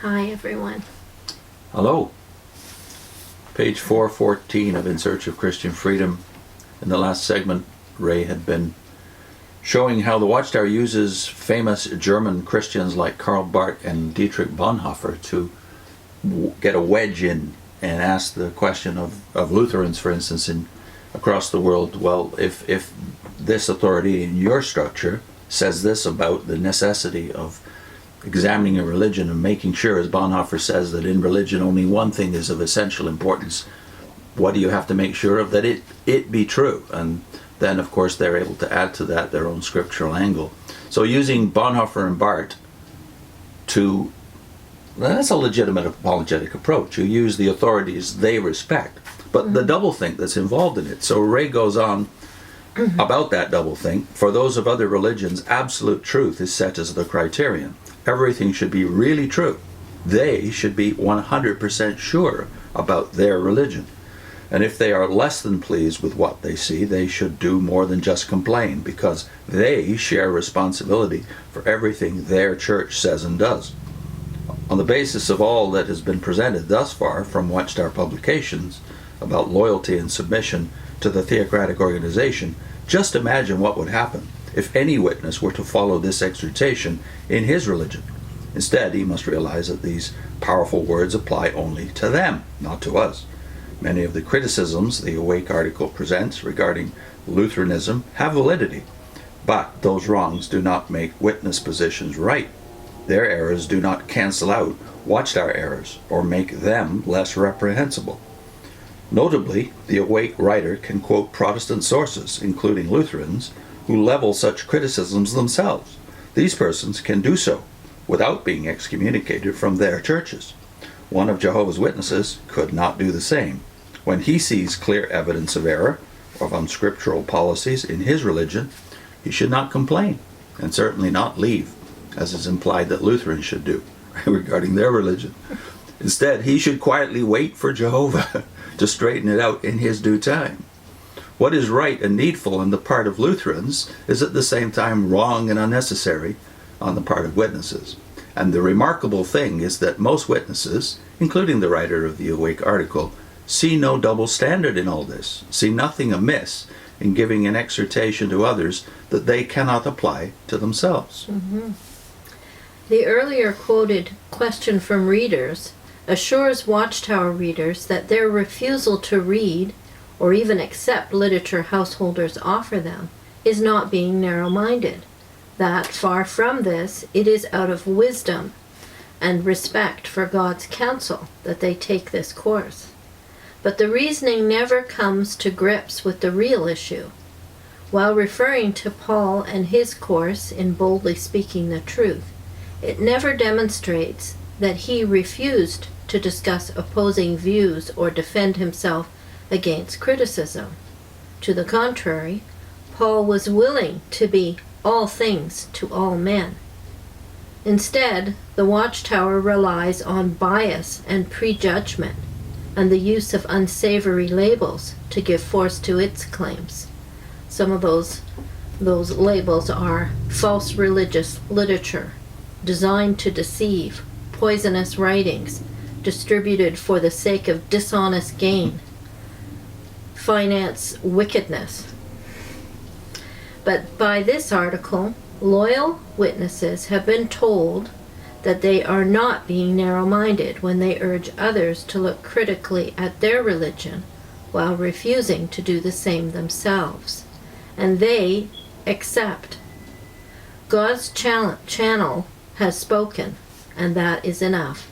Hi, everyone. Hello. Page 414 of In Search of Christian Freedom. In the last segment, Ray had been showing how the Watchtower uses famous German Christians like Karl Barth and Dietrich Bonhoeffer to get a wedge in and ask the question of Lutherans, for instance, across the world. Well, if this authority in your structure says this about the necessity of examining a religion and making sure, as Bonhoeffer says, that in religion only one thing is of essential importance, what do you have to make sure of? That it be true. And then, of course, they're able to add to that their own scriptural angle. So using Bonhoeffer and Barth that's a legitimate apologetic approach. You use the authorities they respect, but the doublethink that's involved in it. So Ray goes on about that doublethink. For those of other religions, absolute truth is set as the criterion. Everything should be really true. They should be 100% sure about their religion. And if they are less than pleased with what they see, they should do more than just complain, because they share responsibility for everything their church says and does. On the basis of all that has been presented thus far from Watchtower publications about loyalty and submission to the theocratic organization, just imagine what would happen if any witness were to follow this exhortation in his religion. Instead, he must realize that these powerful words apply only to them, not to us. Many of the criticisms the Awake article presents regarding Lutheranism have validity, but those wrongs do not make witness positions right. Their errors do not cancel out Watchtower errors or make them less reprehensible. Notably, the Awake writer can quote Protestant sources, including Lutherans, who level such criticisms themselves. These persons can do so without being excommunicated from their churches. One of Jehovah's Witnesses could not do the same. When he sees clear evidence of error, of unscriptural policies in his religion, he should not complain, and certainly not leave, as is implied that Lutherans should do regarding their religion. Instead, he should quietly wait for Jehovah to straighten it out in his due time. What is right and needful on the part of Lutherans is at the same time wrong and unnecessary on the part of witnesses. And the remarkable thing is that most witnesses, including the writer of the Awake article, see no double standard in all this, see nothing amiss in giving an exhortation to others that they cannot apply to themselves. Mm-hmm. The earlier quoted question from readers assures Watchtower readers that their refusal to read or even accept literature householders offer them is not being narrow-minded. That, far from this, it is out of wisdom and respect for God's counsel that they take this course. But the reasoning never comes to grips with the real issue. While referring to Paul and his course in boldly speaking the truth, it never demonstrates that he refused to discuss opposing views or defend himself against criticism. To the contrary, Paul was willing to be all things to all men. Instead, the Watchtower relies on bias and prejudgment and the use of unsavory labels to give force to its claims. Some of those labels are false religious literature, designed to deceive, poisonous writings, distributed for the sake of dishonest gain, finance wickedness. But by this article, loyal witnesses have been told that they are not being narrow-minded when they urge others to look critically at their religion while refusing to do the same themselves. And they accept. God's channel has spoken, and that is enough.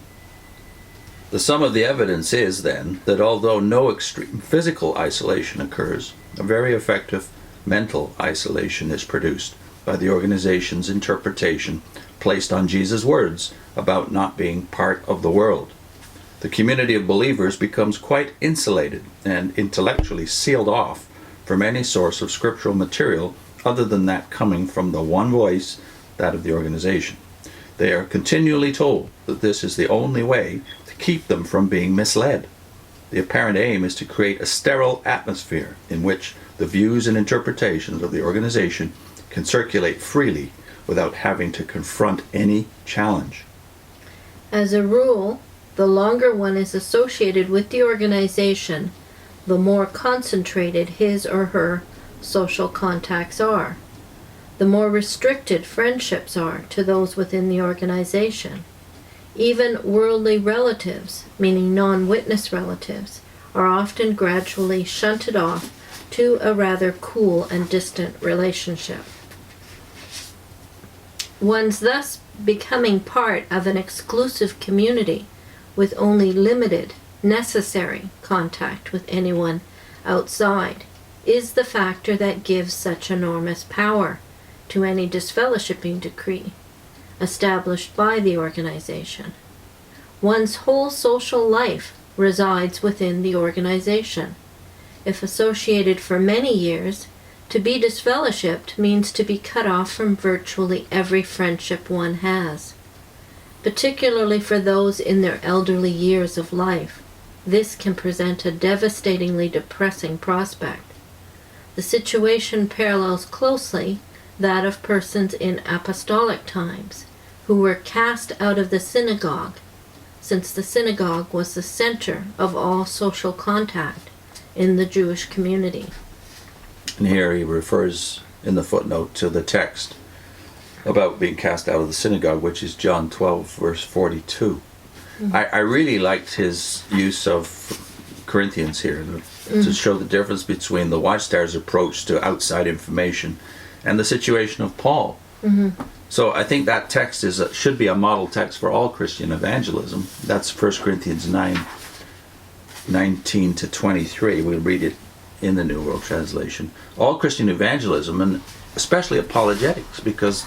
The sum of the evidence is, then, that although no extreme physical isolation occurs, a very effective mental isolation is produced by the organization's interpretation placed on Jesus' words about not being part of the world. The community of believers becomes quite insulated and intellectually sealed off from any source of scriptural material other than that coming from the one voice, that of the organization. They are continually told that this is the only way to keep them from being misled. The apparent aim is to create a sterile atmosphere in which the views and interpretations of the organization can circulate freely without having to confront any challenge. As a rule, the longer one is associated with the organization, the more concentrated his or her social contacts are. The more restricted friendships are to those within the organization. Even worldly relatives, meaning non-witness relatives, are often gradually shunted off to a rather cool and distant relationship. One's thus becoming part of an exclusive community with only limited, necessary contact with anyone outside is the factor that gives such enormous power to any disfellowshipping decree established by the organization. One's whole social life resides within the organization. If associated for many years, to be disfellowshipped means to be cut off from virtually every friendship one has. Particularly for those in their elderly years of life, this can present a devastatingly depressing prospect. The situation parallels closely that of persons in apostolic times, who were cast out of the synagogue, since the synagogue was the center of all social contact in the Jewish community. And here he refers in the footnote to the text about being cast out of the synagogue, which is John 12, verse 42. I really liked his use of Corinthians here to show the difference between the Watchtower's approach to outside information and the situation of Paul. So I think that text should be a model text for all Christian evangelism. That's 1 Corinthians 9:19 to 23. We'll read it in the New World Translation. All Christian evangelism, and especially apologetics, because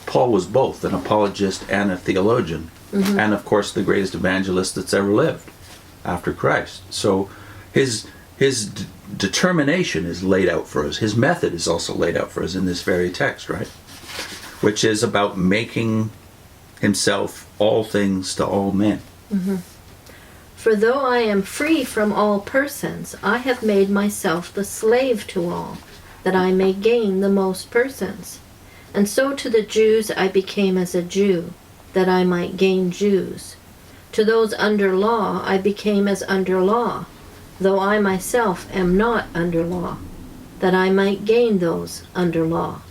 Paul was both an apologist and a theologian, and of course the greatest evangelist that's ever lived after Christ. So his determination is laid out for us. His method is also laid out for us in this very text, right? Which is about making himself all things to all men. For though I am free from all persons, I have made myself the slave to all, that I may gain the most persons. And so to the Jews I became as a Jew, that I might gain Jews. To those under law I became as under law, though I myself am not under law, that I might gain those under law.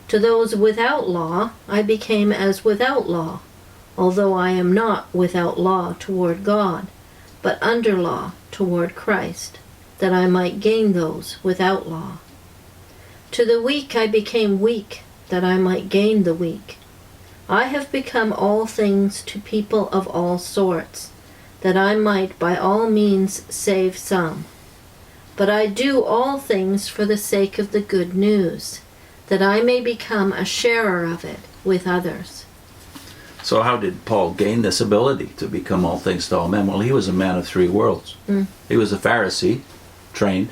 To those without law I became as without law, although I am not without law toward God, but under law toward Christ, that I might gain those without law. To the weak I became weak, that I might gain the weak. I have become all things to people of all sorts, that I might by all means save some. But I do all things for the sake of the good news, that I may become a sharer of it with others. So how did Paul gain this ability to become all things to all men? Well, he was a man of three worlds. He was a Pharisee, trained,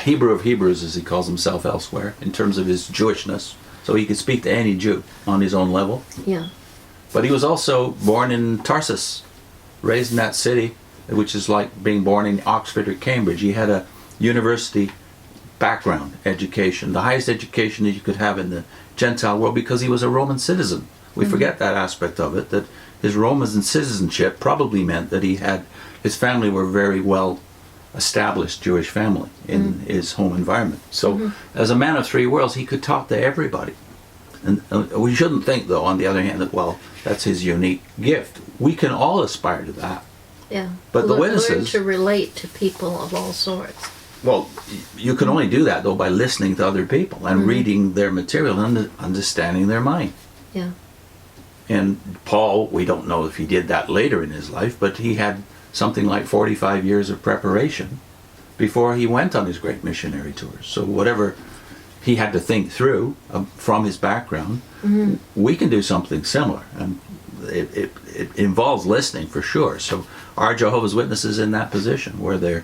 Hebrew of Hebrews, as he calls himself elsewhere, in terms of his Jewishness. So he could speak to any Jew on his own level. Yeah. But he was also born in Tarsus, raised in that city, which is like being born in Oxford or Cambridge. He had a university background, education, the highest education that you could have in the Gentile world, because he was a Roman citizen. We forget that aspect of it, that his Roman citizenship probably meant that his family were very well established Jewish family in his home environment. So as a man of three worlds, he could talk to everybody. And we shouldn't think, though, on the other hand, that, well, that's his unique gift. We can all aspire to that. Yeah. But the witnesses... Learn to relate to people of all sorts. Well, you can only do that, though, by listening to other people and reading their material and understanding their mind. Yeah. And Paul, we don't know if he did that later in his life, but he had something like 45 years of preparation before he went on his great missionary tours. So whatever he had to think through from his background, we can do something similar. And it involves listening for sure. So are Jehovah's Witnesses in that position where they're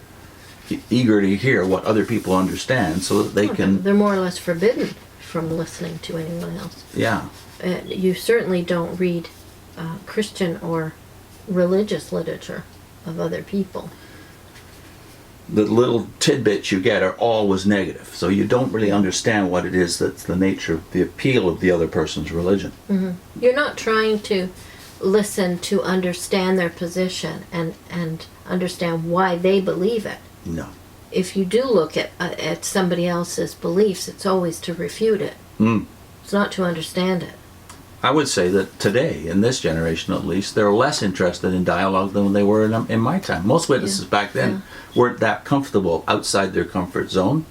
eager to hear what other people understand so that they can... They're more or less forbidden from listening to anyone else. Yeah. You certainly don't read Christian or religious literature of other people. The little tidbits you get are always negative, so you don't really understand what it is that's the nature, the appeal of the other person's religion. You're not trying to listen to understand their position and understand why they believe it. No. If you do look at somebody else's beliefs, it's always to refute it. It's not to understand it. I would say that today, in this generation at least, they're less interested in dialogue than they were in my time. Most witnesses back then weren't that comfortable outside their comfort zone,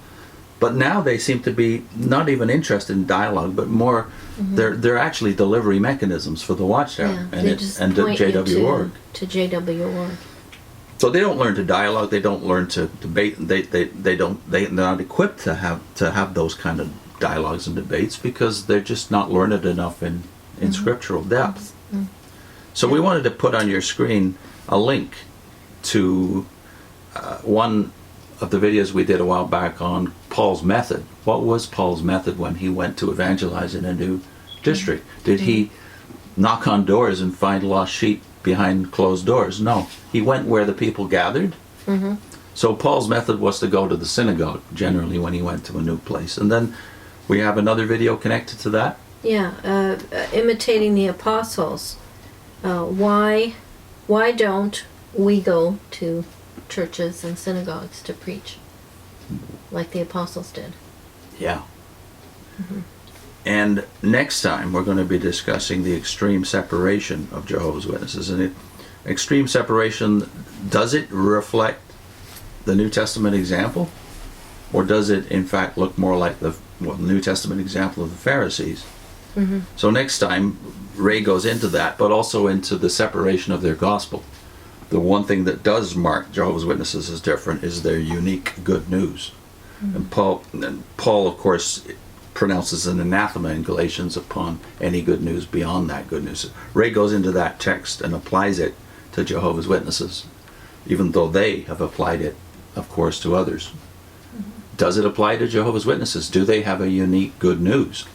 but now they seem to be not even interested in dialogue, but more they're actually delivery mechanisms for the Watchtower and JW.org. To JW.org. So they don't learn to dialogue. They don't learn to debate. They're not equipped to have those kind of dialogues and debates because they're just not learned enough in scriptural depth. So we wanted to put on your screen a link to one of the videos we did a while back on Paul's method. What was Paul's method when he went to evangelize in a new district? Did he knock on doors and find lost sheep behind closed doors? No. He went where the people gathered. So Paul's method was to go to the synagogue generally when he went to a new place. And then we have another video connected to that. Yeah, imitating the apostles. Why don't we go to churches and synagogues to preach like the apostles did? Yeah. And next time we're going to be discussing the extreme separation of Jehovah's Witnesses. And extreme separation, does it reflect the New Testament example? Or does it in fact look more like the New Testament example of the Pharisees? So next time Ray goes into that, but also into the separation of their gospel. The one thing that does mark Jehovah's Witnesses as different is their unique good news. And Paul, of course, pronounces an anathema in Galatians upon any good news beyond that good news. Ray goes into that text and applies it to Jehovah's Witnesses, even though they have applied it, of course, to others. Does it apply to Jehovah's Witnesses? Do they have a unique good news?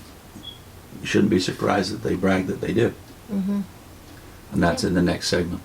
You shouldn't be surprised that they brag that they do. And that's in the next segment.